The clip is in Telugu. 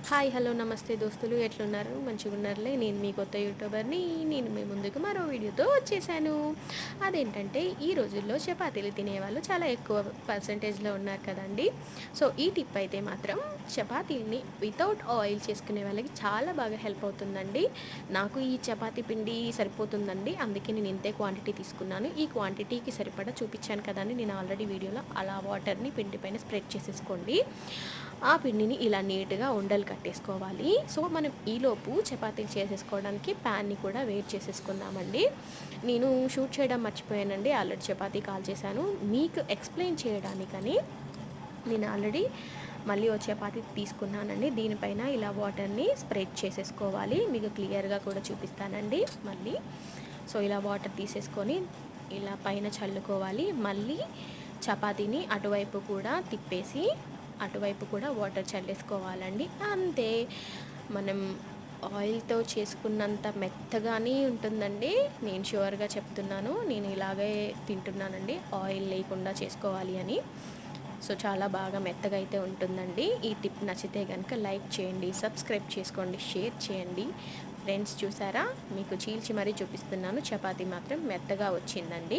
హాయ్ హలో నమస్తే దోస్తులు, ఎట్లున్నారు? మంచిగా ఉన్నారులే. నేను మీ కొత్త యూట్యూబర్ని. నేను మీ ముందుకు మరో వీడియోతో వచ్చేసాను. అదేంటంటే ఈ రోజుల్లో చపాతీలు తినేవాళ్ళు చాలా ఎక్కువ పర్సంటేజ్లో ఉన్నారు కదండి. సో ఈ టిప్ అయితే మాత్రం చపాతీలని వితౌట్ ఆయిల్ చేసుకునే వాళ్ళకి చాలా బాగా హెల్ప్ అవుతుందండి. నాకు ఈ చపాతీ పిండి సరిపోతుందండి, అందుకే నేను ఇంతే క్వాంటిటీ తీసుకున్నాను. ఈ క్వాంటిటీకి సరిపడా చూపించాను కదండి నేను ఆల్రెడీ వీడియోలో. అలా వాటర్ని పిండి పైన స్ప్రెడ్ చేసేసుకోండి. ఆ పిండిని ఇలా నీట్గా ఉండలు కట్టేసుకోవాలి. సో మనం ఈలోపు చపాతీలు చేసేసుకోవడానికి ప్యాన్ని కూడా వేడి చేసేసుకుందామండి. నేను షూట్ చేయడం మర్చిపోయానండి, ఆల్రెడీ చపాతీ కాల్ చేశాను. మీకు ఎక్స్ప్లెయిన్ చేయడానికని నేను ఆల్రెడీ మళ్ళీ ఓ చపాతీ తీసుకున్నానండి. దీనిపైన ఇలా వాటర్ని స్ప్రెడ్ చేసేసుకోవాలి. మీకు క్లియర్గా కూడా చూపిస్తానండి మళ్ళీ. సో ఇలా వాటర్ తీసేసుకొని ఇలా పైన చల్లుకోవాలి. మళ్ళీ చపాతీని అటువైపు కూడా తిప్పేసి అటువైపు కూడా వాటర్ చల్లేసుకోవాలండి. అంతే, మనం ఆయిల్తో చేసుకున్నంత మెత్తగానే ఉంటుందండి. నేను ష్యూర్గా చెప్తున్నాను, నేను ఇలాగే తింటున్నానండి ఆయిల్ లేకుండా చేసుకోవాలి అని. సో చాలా బాగా మెత్తగా అయితే ఉంటుందండి. ఈ టిప్ నచ్చితే కనుక లైక్ చేయండి, సబ్స్క్రైబ్ చేసుకోండి, షేర్ చేయండి. ఫ్రెండ్స్ చూసారా, మీకు చీల్చి మరీ చూపిస్తున్నాను. చపాతీ మాత్రం మెత్తగా వచ్చిందండి.